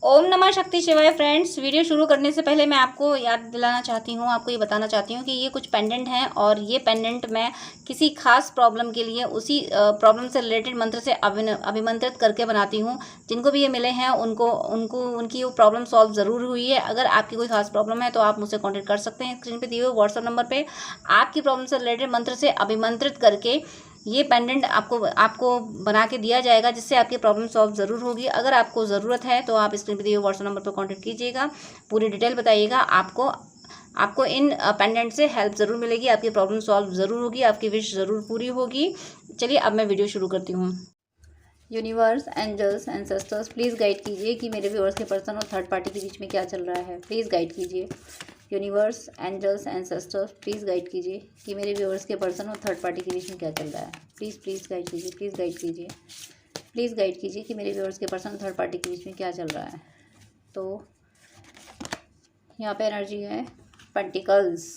ओम नमः शक्ति शिवाय फ्रेंड्स। वीडियो शुरू करने से पहले मैं आपको याद दिलाना चाहती हूँ, आपको ये बताना चाहती हूँ कि ये कुछ पेंडेंट हैं और ये पेंडेंट मैं किसी खास प्रॉब्लम के लिए उसी प्रॉब्लम से रिलेटेड मंत्र से अभिमंत्रित करके बनाती हूँ। जिनको भी ये मिले हैं उनको उनको उनकी वो प्रॉब्लम सॉल्व ज़रूर हुई है। अगर आपकी कोई खास प्रॉब्लम है तो आप मुझसे कॉन्टेक्ट कर सकते हैं। स्क्रीन पर दिए हुए व्हाट्सअप नंबर पर आपकी प्रॉब्लम से रिलेटेड मंत्र से अभिमंत्रित करके ये पेंडेंट आपको आपको बना के दिया जाएगा, जिससे आपकी प्रॉब्लम सॉल्व ज़रूर होगी। अगर आपको ज़रूरत है तो आप स्क्रीन पर दिए हुए व्हाट्सएप नंबर पर कांटेक्ट कीजिएगा, पूरी डिटेल बताइएगा। आपको आपको इन पेंडेंट से हेल्प ज़रूर मिलेगी, आपकी प्रॉब्लम सॉल्व ज़रूर होगी, आपकी विश ज़रूर पूरी होगी। चलिए अब मैं वीडियो शुरू करती हूँ। Universe, angels, ancestors, please guide कीजिए कि मेरे व्यूअर्स के पर्सन और थर्ड पार्टी के बीच में क्या चल रहा है। प्लीज़ गाइड कीजिए। Universe, angels, ancestors, please guide कीजिए कि मेरे व्यूअर्स के पर्सन और थर्ड पार्टी के बीच में क्या चल रहा है। प्लीज़ प्लीज़ गाइड कीजिए, प्लीज़ गाइड कीजिए, प्लीज़ गाइड कीजिए कि मेरे व्यूअर्स के पर्सन और थर्ड पार्टी के बीच में क्या चल रहा है। तो यहाँ पे एनर्जी है पेंटिकल्स,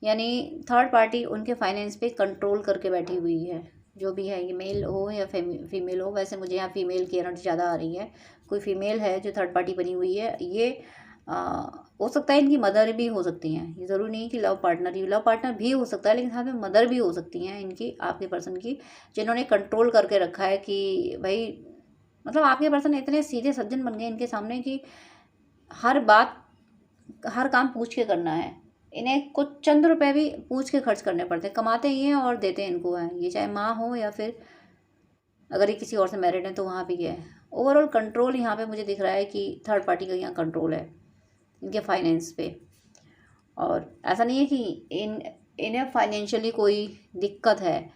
यानी थर्ड पार्टी उनके फाइनेंस पे कंट्रोल करके बैठी हुई है। जो भी है, ये मेल हो या फीमेल हो। वैसे मुझे यहाँ फीमेल की एनर्जी ज़्यादा आ रही है। कोई फीमेल है जो थर्ड पार्टी बनी हुई है। ये हो सकता है इनकी मदर भी हो सकती हैं। ये ज़रूरी नहीं कि लव पार्टनर भी हो सकता है, लेकिन साथ में मदर भी हो सकती हैं इनकी, आपके पर्सन की, जिन्होंने कंट्रोल करके रखा है कि भाई, मतलब आपके पर्सन इतने सीधे सज्जन बन गए इनके सामने कि हर बात हर काम पूछ के करना है। इन्हें कुछ चंद रुपए भी पूछ के खर्च करने पड़ते हैं। कमाते ही हैं और देते हैं इनको हैं, ये चाहे माँ हो या फिर अगर ये किसी और से मैरिड है तो वहाँ भी है। ओवरऑल कंट्रोल यहाँ पे मुझे दिख रहा है कि थर्ड पार्टी का यहाँ कंट्रोल है इनके फाइनेंस पे। और ऐसा नहीं है कि इन्हें फाइनेंशियली कोई दिक्कत है,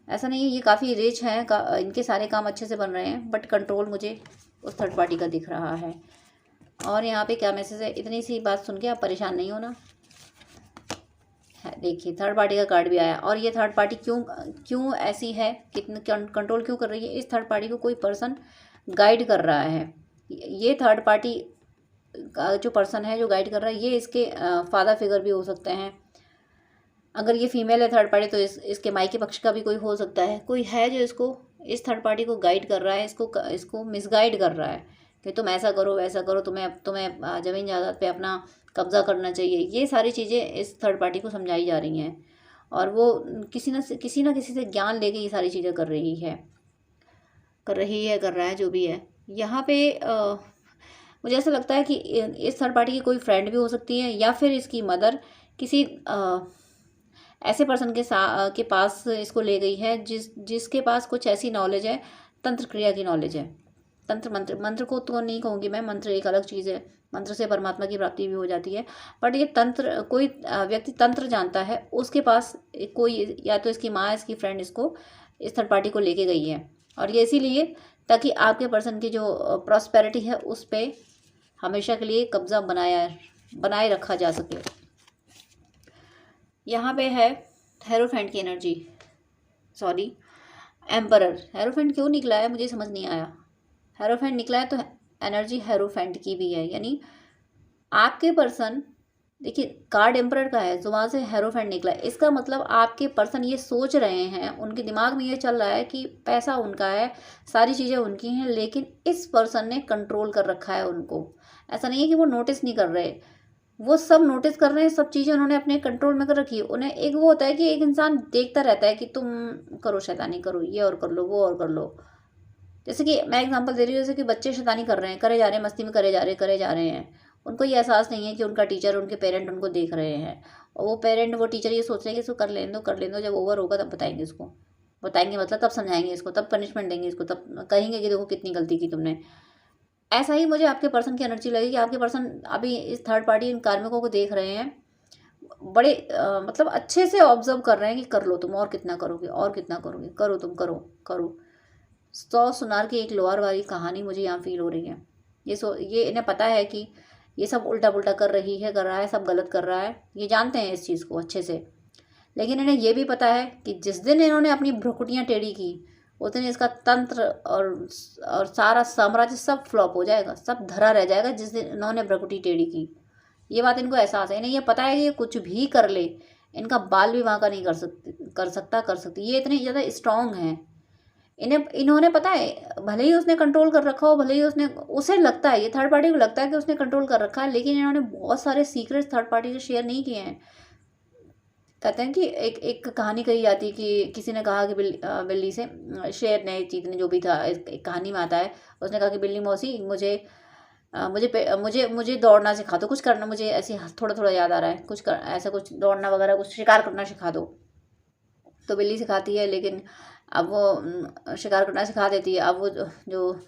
ऐसा नहीं है। ये काफ़ी रिच हैं, इनके सारे काम अच्छे से बन रहे हैं, बट कंट्रोल मुझे उस थर्ड पार्टी का दिख रहा है। और यहाँ पे क्या मैसेज है, इतनी सी बात सुन के आप परेशान नहीं होना। देखिए थर्ड पार्टी का कार्ड भी आया। और ये थर्ड पार्टी क्यों क्यों ऐसी है, कितने कंट्रोल क्यों कर रही है। इस थर्ड पार्टी को कोई पर्सन गाइड कर रहा है। ये थर्ड पार्टी का जो पर्सन है जो गाइड कर रहा है, ये इसके फादर फिगर भी हो सकते हैं। अगर ये फीमेल है थर्ड पार्टी तो इसके मायके पक्ष का भी कोई हो सकता है। कोई है जो इसको, इस थर्ड पार्टी को गाइड कर रहा है, इसको मिसगाइड कर रहा है कि तुम ऐसा करो वैसा करो, तुम्हें तुम्हें ज़मीन जायदाद पे अपना कब्जा करना चाहिए। ये सारी चीज़ें इस थर्ड पार्टी को समझाई जा रही हैं और वो किसी ना किसी से ज्ञान लेके ये सारी चीज़ें कर रहा है जो भी है। यहाँ पे मुझे ऐसा लगता है कि इस थर्ड पार्टी की कोई फ्रेंड भी हो सकती है, या फिर इसकी मदर किसी ऐसे पर्सन के पास इसको ले गई है जिसके पास कुछ ऐसी नॉलेज है, तंत्र क्रिया की नॉलेज है। मंत्र को तो नहीं कहूँगी मैं, मंत्र एक अलग चीज़ है। मंत्र से परमात्मा की प्राप्ति भी हो जाती है, बट ये तंत्र, कोई व्यक्ति तंत्र जानता है, उसके पास कोई, या तो इसकी माँ, इसकी फ्रेंड इसको इस थर्ड पार्टी को लेके गई है। और ये इसीलिए ताकि आपके पर्सन की जो प्रॉस्पेरिटी है उस पर हमेशा के लिए कब्जा बनाए रखा जा सके। यहाँ पे है हेरोफेंट की एनर्जी, सॉरी एम्परर। हेरोफेंट क्यों निकला है मुझे समझ नहीं आया। हेरोफेंट निकला है तो एनर्जी हेरोफेंट की भी है, यानी आपके पर्सन, देखिए कार्ड एम्परर का है, जो वहाँ से हेरोफेंट निकला है। इसका मतलब आपके पर्सन ये सोच रहे हैं, उनके दिमाग में ये चल रहा है कि पैसा उनका है, सारी चीज़ें उनकी हैं, लेकिन इस पर्सन ने कंट्रोल कर रखा है उनको। ऐसा नहीं है कि वो नोटिस नहीं कर रहे, वो सब नोटिस कर रहे हैं, सब चीज़ें उन्होंने अपने कंट्रोल में कर रखी है। उन्हें एक वो होता है कि एक इंसान देखता रहता है कि तुम करो शैतानी, करो ये और कर लो वो और कर लो। जैसे कि मैं एग्जांपल दे रही हूँ, जैसे कि बच्चे शैतानी कर रहे हैं, करे जा रहे हैं, मस्ती में करे जा रहे हैं। उनको ये एहसास नहीं है कि उनका टीचर, उनके पेरेंट उनको देख रहे हैं, और वो पेरेंट, वो टीचर ये सोच रहे हैं कि इसको कर लेने दो, जब ओवर होगा तब बताएंगे इसको। बताएंगे मतलब तब समझाएंगे इसको, तब पनिशमेंट देंगे इसको, तब कहेंगे कि देखो कितनी गलती की तुमने। ऐसा ही मुझे आपके पर्सन की एनर्जी लगी कि आपके पर्सन अभी इस थर्ड पार्टी इन कार्मिकों को देख रहे हैं, बड़े मतलब अच्छे से ऑब्जर्व कर रहे हैं कि कर लो तुम, और कितना करोगे, और कितना करोगे, करो तुम, करो करो। 100 सुनार की एक लोहार वाली कहानी मुझे यहाँ फील हो रही है। ये इन्हें पता है कि ये सब उल्टा पुल्टा कर रहा है, सब गलत कर रहा है, ये जानते हैं इस चीज़ को अच्छे से। लेकिन इन्हें ये भी पता है कि जिस दिन इन्होंने अपनी भ्रुकुटियाँ टेढ़ी की, उस दिन इसका तंत्र और सारा साम्राज्य सब फ्लॉप हो जाएगा, सब धरा रह जाएगा जिस दिन इन्होंने भ्रुकुटी टेढ़ी की। ये बात इनको एहसास है, इन्हें ये पता है कि ये कुछ भी कर ले, इनका बाल भी वहाँ का नहीं कर सकती। ये इतने ज़्यादा स्ट्रांग हैं, इन्होंने पता है, भले ही उसने कंट्रोल कर रखा हो, भले ही उसे लगता है, ये थर्ड पार्टी को लगता है कि उसने कंट्रोल कर रखा है, लेकिन इन्होंने बहुत सारे सीक्रेट्स थर्ड पार्टी से शेयर नहीं किए हैं। कहते हैं कि एक कहानी कही जाती है कि किसी ने कहा कि बिल्ली से, शेर ने, चीते ने, जो भी था, एक कहानी में आता है, उसने कहा कि बिल्ली मौसी, मुझे दौड़ना सिखा दो, कुछ करना, मुझे ऐसे थोड़ा थोड़ा याद आ रहा है, ऐसा कुछ दौड़ना वगैरह, कुछ शिकार करना सिखा दो। तो बिल्ली सिखाती है, लेकिन अब वो शिकार करना सिखा देती है। अब वो जो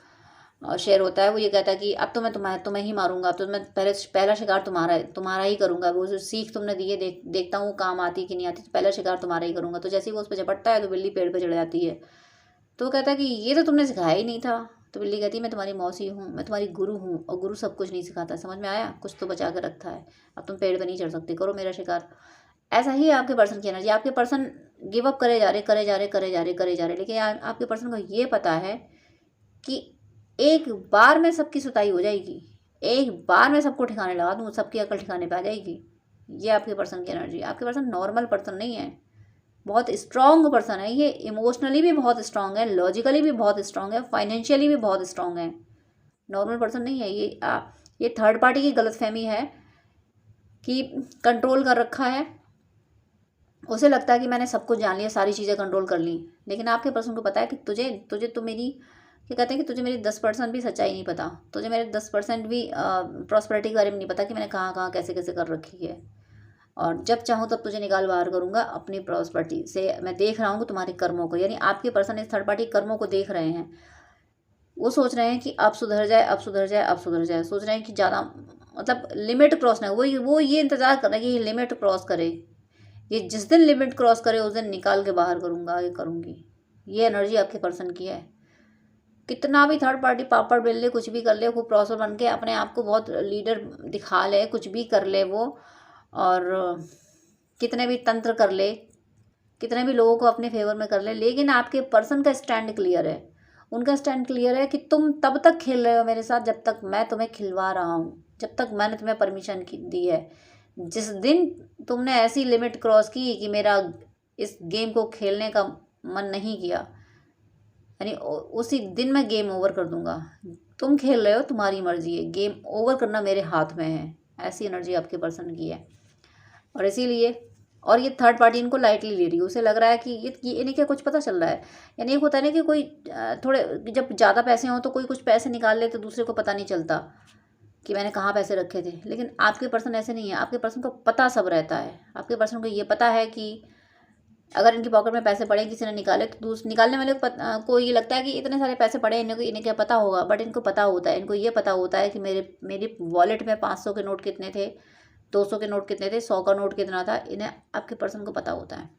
शेर होता है, वो ये कहता है कि अब तो मैं तुम्हें ही मारूंगा, अब तो मैं पहला शिकार तुम्हारा ही करूंगा। वो जो सीख तुमने दी है, देखता हूँ काम आती कि नहीं आती, तो पहला शिकार तुम्हारा ही करूंगा। तो जैसे ही वो उस पर झपटता है, तो बिल्ली पेड़ पर चढ़ जाती है। तो वो कहता है कि ये तो तुमने सिखाया ही नहीं था। तो बिल्ली कहती है, मैं तुम्हारी मौसी हूँ, मैं तुम्हारी गुरु हूँ, और गुरु सब कुछ नहीं सिखाता, समझ में आया? कुछ तो बचा के रखा है, अब तुम पेड़ पर नहीं चढ़ सकते, करो मेरा शिकार। ऐसा ही आपके पर्सन की एनर्जी। आपके पर्सन गिव अप करे जा रहे, करे जा रहे, करे जा रहे, करे जा रहे, लेकिन आपके पर्सन को ये पता है कि एक बार में सबकी सुताई हो जाएगी, एक बार में सबको ठिकाने लगा दूँ, सबकी अकल ठिकाने पे आ जाएगी। ये आपके पर्सन की एनर्जी। आपके पर्सन नॉर्मल पर्सन नहीं है, बहुत स्ट्रांग पर्सन है ये। इमोशनली भी बहुत स्ट्रांग है, लॉजिकली भी बहुत स्ट्रांग है, फाइनेंशियली भी बहुत स्ट्रांग है। नॉर्मल पर्सन नहीं है ये थर्ड पार्टी की गलतफहमी है कि कंट्रोल कर रखा है। उसे लगता है कि मैंने सब कुछ जान लिया, सारी चीज़ें कंट्रोल कर ली, लेकिन आपके पर्सन को पता है कि तुझे तो मेरी, क्या कहते हैं कि तुझे मेरी 10% भी सच्चाई नहीं पता, तुझे मेरे 10% भी प्रॉस्पेरिटी के बारे में नहीं पता कि मैंने कहाँ कहाँ कैसे कैसे कर रखी है। और जब चाहूँ तब तुझे निकाल बाहर करूँगा अपनी प्रॉस्पेरिटी से। मैं देख रहा हूँ तुम्हारे कर्मों को, यानी आपके पर्सन इस थर्ड पार्टी कर्मों को देख रहे हैं। वो सोच रहे हैं कि अब सुधर जाए, अब सुधर जाए, अब सुधर जाए। सोच रहे हैं कि ज़्यादा, मतलब लिमिट क्रॉस ना, वो ये इंतज़ार कर रहे हैं कि ये लिमिट क्रॉस करे। ये जिस दिन लिमिट क्रॉस करे, उस दिन निकाल के बाहर करूँगा, ये करूँगी। ये एनर्जी आपके पर्सन की है। कितना भी थर्ड पार्टी पापड़ बेल ले, कुछ भी कर ले, खूब प्रॉस्पर बन के अपने आप को बहुत लीडर दिखा ले, कुछ भी कर ले वो, और कितने भी तंत्र कर ले, कितने भी लोगों को अपने फेवर में कर ले, लेकिन आपके पर्सन का स्टैंड क्लियर है। उनका स्टैंड क्लियर है कि तुम तब तक खेल रहे हो मेरे साथ जब तक मैं तुम्हें खिलवा रहा हूँ, जब तक मैंने तुम्हें परमिशन दी है। जिस दिन तुमने ऐसी लिमिट क्रॉस की कि मेरा इस गेम को खेलने का मन नहीं किया, यानी उसी दिन मैं गेम ओवर कर दूंगा। तुम खेल रहे हो, तुम्हारी मर्जी है, गेम ओवर करना मेरे हाथ में है। ऐसी एनर्जी आपके पर्सन की है। और इसीलिए, और ये थर्ड पार्टी इनको लाइटली ले रही है। उसे लग रहा है कि ये इन्हें क्या कुछ पता चल रहा है। यानी एक होता है ना कि कोई थोड़े, जब ज़्यादा पैसे हों तो कोई कुछ पैसे निकाल ले तो दूसरे को पता नहीं चलता कि मैंने कहाँ पैसे रखे थे। लेकिन आपके पर्सन ऐसे नहीं है। आपके पर्सन को पता सब रहता है। आपके पर्सन को ये पता है कि अगर इनकी पॉकेट में पैसे पड़े, किसी ने निकाले, तो निकालने वाले को ये लगता है कि इतने सारे पैसे पड़े, इन्हें क्या पता होगा। बट इनको पता होता है, इनको ये पता होता है कि मेरे वॉलेट में 500 के नोट कितने थे, 200 के नोट कितने थे, 100 का नोट कितना था। इन्हें, आपके पर्सन को पता होता है।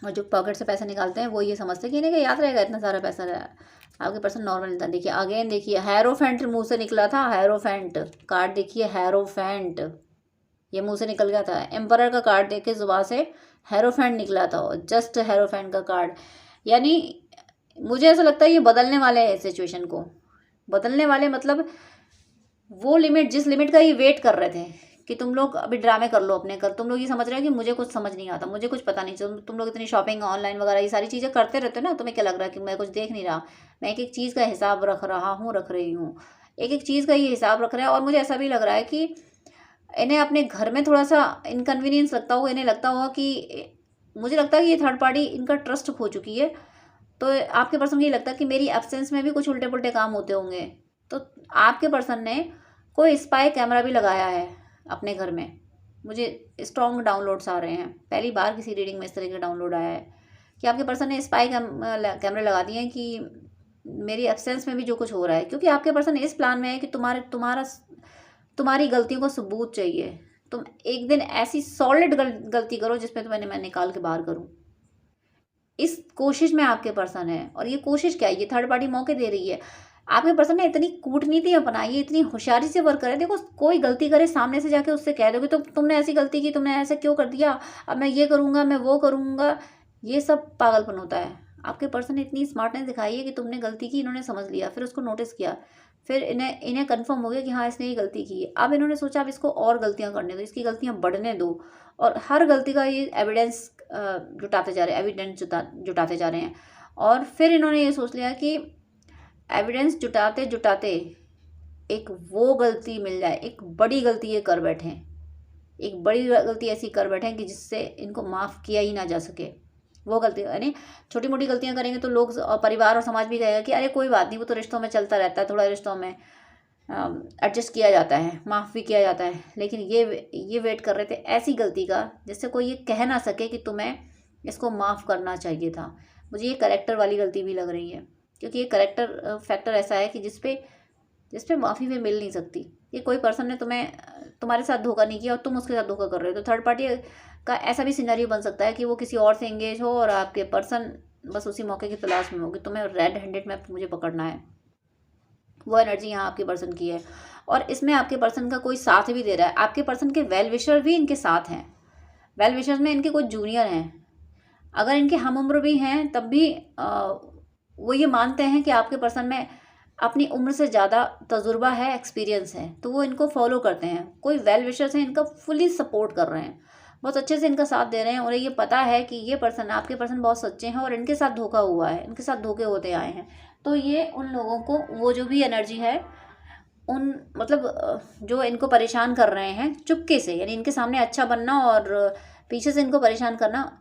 और जो पॉकेट से पैसे निकालते हैं वो ये समझते हैं कि इन्हें क्या याद रहेगा इतना सारा पैसा रहा। आपके पर्सन नॉर्मल इंसान। देखिए अगेन, देखिए हैरोफेंट मुंह से निकला था। हैरोफेंट कार्ड देखिए, हैरोफेंट ये मुंह से निकल गया था। एम्परर का कार्ड देख के जुबान से हैरोफेंट निकला था, जस्ट हैरोफेंट का कार्ड। यानी मुझे ऐसा लगता है ये बदलने वाले हैं सिचुएशन को। बदलने वाले मतलब वो लिमिट, जिस लिमिट का ये वेट कर रहे थे कि तुम लोग अभी ड्रामे कर लो अपने कर, तुम लोग ये समझ रहे हो कि मुझे कुछ समझ नहीं आता, मुझे कुछ पता नहीं। तुम लोग इतनी शॉपिंग ऑनलाइन वगैरह ये सारी चीज़ें करते रहते हो ना, तुम्हें क्या लग रहा है कि मैं कुछ देख नहीं रहा। मैं एक एक चीज़ का हिसाब रख रही हूँ, एक एक चीज़ का ये हिसाब रख रहा है। और मुझे ऐसा भी लग रहा है कि इन्हें अपने घर में थोड़ा सा इनकन्वीनियंस लगता होगा। इन्हें लगता होगा कि, मुझे लगता है कि ये थर्ड पार्टी इनका ट्रस्ट खो चुकी है। तो आपके पर्सन को ये लगता है कि मेरी एब्सेंस में भी कुछ उल्टे पुल्टे काम होते होंगे। तो आपके पर्सन ने कोई स्पाई कैमरा भी लगाया है अपने घर में। मुझे स्ट्रॉन्ग डाउनलोड्स आ रहे हैं। पहली बार किसी रीडिंग में इस तरह का डाउनलोड आया है कि आपके पर्सन ने स्पाई कैमरे लगा दिए हैं कि मेरी एब्सेंस में भी जो कुछ हो रहा है। क्योंकि आपके पर्सन इस प्लान में है कि तुम्हारी गलतियों का सबूत चाहिए। तुम एक दिन ऐसी सॉलिड गलती करो जिसमें मैं निकाल के बाहर करूं। इस कोशिश में आपके पर्सन है। और ये कोशिश क्या है, ये थर्ड पार्टी मौके दे रही है। आपके पर्सन ने इतनी कूटनीति अपनाई है, इतनी होशियारी से वर्क करे। देखो कोई गलती करे, सामने से जाके उससे कह दोगे तो तुमने ऐसी गलती की, तुमने ऐसा क्यों कर दिया, अब मैं ये करूँगा, मैं वो करूँगा। ये सब पागलपन होता है। आपके पर्सन ने इतनी स्मार्टनेस दिखाई है कि तुमने गलती की, इन्होंने समझ लिया, फिर उसको नोटिस किया, फिर इन्हें कन्फर्म हो गया कि हाँ इसने ये गलती की है। अब इन्होंने सोचा अब इसको और गलतियाँ करने दो, इसकी गलतियाँ बढ़ने दो। और हर गलती का ये एविडेंस जुटाते जा रहे हैं, जुटाते जा रहे हैं। और फिर इन्होंने ये सोच लिया कि एविडेंस जुटाते जुटाते एक वो गलती मिल जाए, एक बड़ी गलती ये कर बैठे, एक बड़ी गलती ऐसी कर बैठे कि जिससे इनको माफ़ किया ही ना जा सके। वो गलती यानी छोटी मोटी गलतियां करेंगे तो लोग और परिवार और समाज भी कहेगा कि अरे कोई बात नहीं, वो तो रिश्तों में चलता रहता है, थोड़ा रिश्तों में एडजस्ट किया जाता है, माफ़ भी किया जाता है। लेकिन ये वेट कर रहे थे ऐसी गलती का जिससे कोई ये कह ना सके कि तुम्हें इसको माफ़ करना चाहिए था। मुझे ये करेक्टर वाली गलती भी लग रही है, क्योंकि ये करेक्टर फैक्टर ऐसा है कि जिस पे माफ़ी भी मिल नहीं सकती। ये कोई पर्सन ने तुम्हारे साथ धोखा नहीं किया और तुम उसके साथ धोखा कर रहे हो, तो थर्ड पार्टी का ऐसा भी सिनेरियो बन सकता है कि वो किसी और से एंगेज हो और आपके पर्सन बस उसी मौके की तलाश में हो कि तुम्हें रेड हैंडेड में मुझे पकड़ना है। वो एनर्जी यहाँ आपके पर्सन की है, और इसमें आपके पर्सन का कोई साथ भी दे रहा है। आपके पर्सन के वेल विशर भी इनके साथ हैं। वेल विशर्स में इनके कुछ जूनियर हैं, अगर इनके हम उम्र भी हैं तब भी वो ये मानते हैं कि आपके पर्सन में अपनी उम्र से ज़्यादा तजुर्बा है, एक्सपीरियंस है, तो वो इनको फॉलो करते हैं। कोई वेल विशर्स हैं, इनका फुली सपोर्ट कर रहे हैं, बहुत अच्छे से इनका साथ दे रहे हैं। और ये पता है कि ये पर्सन, आपके पर्सन बहुत सच्चे हैं और इनके साथ धोखा हुआ है, इनके साथ धोखे होते आए हैं। तो ये उन लोगों को वो जो भी एनर्जी है उन मतलब जो इनको परेशान कर रहे हैं चुपके से, यानी इनके सामने अच्छा बनना और पीछे से इनको परेशान करना,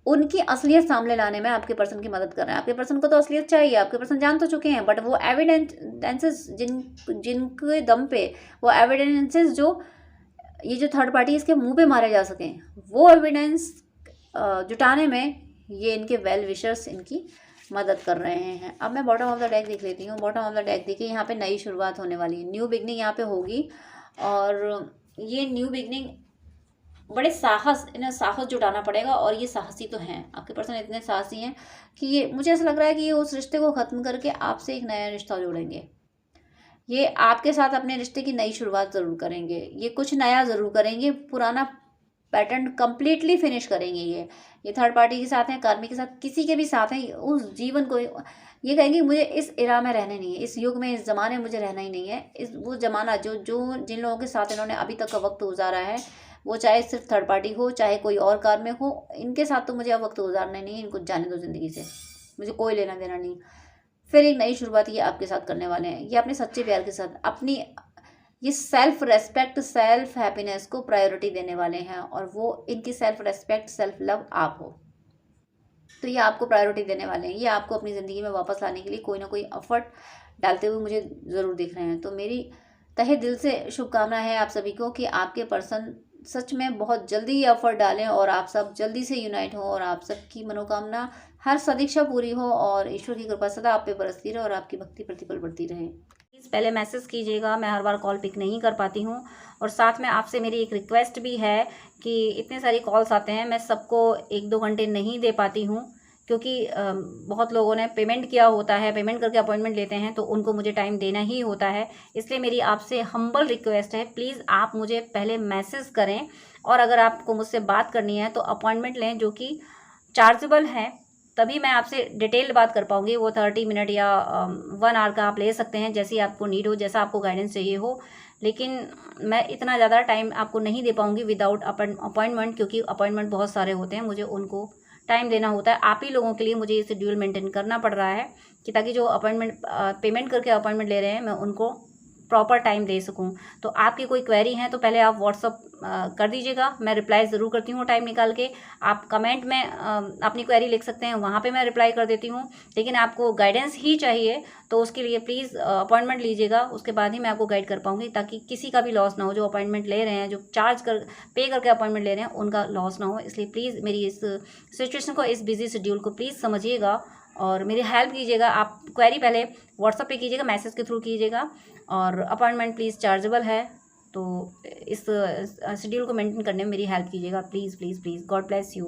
उनकी असलियत सामने लाने में आपके पर्सन की मदद कर रहे हैं। आपके पर्सन को तो असलियत चाहिए, आपके पर्सन जान तो चुके हैं, बट वो एविडेंसेस जिनके दम पे, वो एविडेंसेस जो ये जो थर्ड पार्टी इसके मुंह पे मारे जा सकें, वो एविडेंस जुटाने में ये इनके वेल विशर्स इनकी मदद कर रहे हैं। अब मैं बॉटम ऑफ द डेक देख लेती हूँ। बॉटम ऑफ द डेक देखिए, यहाँ पे नई शुरुआत होने वाली है, न्यू बिगनिंग यहाँ पे होगी। और ये न्यू बिगनिंग बड़े इन्हें साहस जुटाना पड़ेगा, और ये साहसी तो हैं, आपके पर्सन इतने साहसी हैं कि ये, मुझे ऐसा लग रहा है कि ये उस रिश्ते को ख़त्म करके आपसे एक नया रिश्ता जोड़ेंगे। ये आपके साथ अपने रिश्ते की नई शुरुआत ज़रूर करेंगे, ये कुछ नया ज़रूर करेंगे, पुराना पैटर्न कंप्लीटली फिनिश करेंगे। ये थर्ड पार्टी के साथ हैं, कार्मी के साथ, किसी के भी साथ हैं, उस जीवन को ये कहेंगे मुझे इस एरा में रहने नहीं है, इस युग में, इस ज़माने में मुझे रहना ही नहीं है। वो ज़माना जो जिन लोगों के साथ इन्होंने अभी तक का वक्त गुजारा है, वो चाहे सिर्फ थर्ड पार्टी हो, चाहे कोई और कार में हो, इनके साथ तो मुझे अब वक्त गुजारना नहीं है, इनको जाने दो ज़िंदगी से, मुझे कोई लेना देना नहीं। फिर एक नई शुरुआत ये आपके साथ करने वाले हैं। ये अपने सच्चे प्यार के साथ अपनी ये सेल्फ रेस्पेक्ट, सेल्फ हैप्पीनेस को प्रायोरिटी देने वाले हैं, और वो इनकी सेल्फ रेस्पेक्ट, सेल्फ लव आप हो, तो ये आपको प्रायोरिटी देने वाले हैं। ये आपको अपनी ज़िंदगी में वापस लाने के लिए कोई ना कोई एफर्ट डालते हुए मुझे ज़रूर दिख रहे हैं। तो मेरी तहे दिल से शुभकामना है आप सभी को कि आपके पर्सन सच में बहुत जल्दी ये एफर्ट डालें और आप सब जल्दी से यूनाइट हो, और आप सबकी मनोकामना हर सदीक्षा पूरी हो, और ईश्वर की कृपा सदा आप पे बरसती रहे और आपकी भक्ति प्रतिपल बढ़ती रहे। प्लीज़ पहले मैसेज कीजिएगा, मैं हर बार कॉल पिक नहीं कर पाती हूँ। और साथ में आपसे मेरी एक रिक्वेस्ट भी है कि इतने सारी कॉल्स आते हैं, मैं सबको 1-2 घंटे नहीं दे पाती हूँ, क्योंकि बहुत लोगों ने पेमेंट किया होता है, पेमेंट करके अपॉइंटमेंट लेते हैं, तो उनको मुझे टाइम देना ही होता है। इसलिए मेरी आपसे हम्बल रिक्वेस्ट है, प्लीज़ आप मुझे पहले मैसेज करें, और अगर आपको मुझसे बात करनी है तो अपॉइंटमेंट लें जो कि चार्जेबल है, तभी मैं आपसे डिटेल बात कर पाऊँगी। वो 30 मिनट या 1 आवर का आप ले सकते हैं, जैसी आपको नीड हो, जैसा आपको गाइडेंस चाहिए हो। लेकिन मैं इतना ज़्यादा टाइम आपको नहीं दे पाऊँगी विदाउट अपॉइंटमेंट, क्योंकि अपॉइंटमेंट बहुत सारे होते हैं, मुझे उनको टाइम देना होता है। आप ही लोगों के लिए मुझे ये शेड्यूल मेंटेन करना पड़ रहा है कि ताकि जो अपॉइंटमेंट पेमेंट करके अपॉइंटमेंट ले रहे हैं, मैं उनको प्रॉपर टाइम दे सकूं। तो आपकी कोई क्वेरी है तो पहले आप व्हाट्सअप कर दीजिएगा, मैं रिप्लाई ज़रूर करती हूँ टाइम निकाल के। आप कमेंट में अपनी क्वेरी लिख सकते हैं, वहाँ पे मैं रिप्लाई कर देती हूँ। लेकिन आपको गाइडेंस ही चाहिए तो उसके लिए प्लीज़ अपॉइंटमेंट लीजिएगा, उसके बाद ही मैं आपको गाइड कर पाऊँगी, ताकि किसी का भी लॉस ना हो। जो अपॉइंटमेंट ले रहे हैं, जो पे करके अपॉइंटमेंट ले रहे हैं, उनका लॉस ना हो। इसलिए प्लीज़ मेरी इस सिचुएशन को, इस बिजी शेड्यूल को प्लीज़ समझिएगा और मेरी हेल्प कीजिएगा। आप क्वेरी पहले व्हाट्सअप पे कीजिएगा, मैसेज के थ्रू कीजिएगा, और अपॉइंटमेंट प्लीज़ चार्जेबल है, तो इस शेड्यूल को मेंटेन करने में मेरी हेल्प कीजिएगा, please please please. God bless you.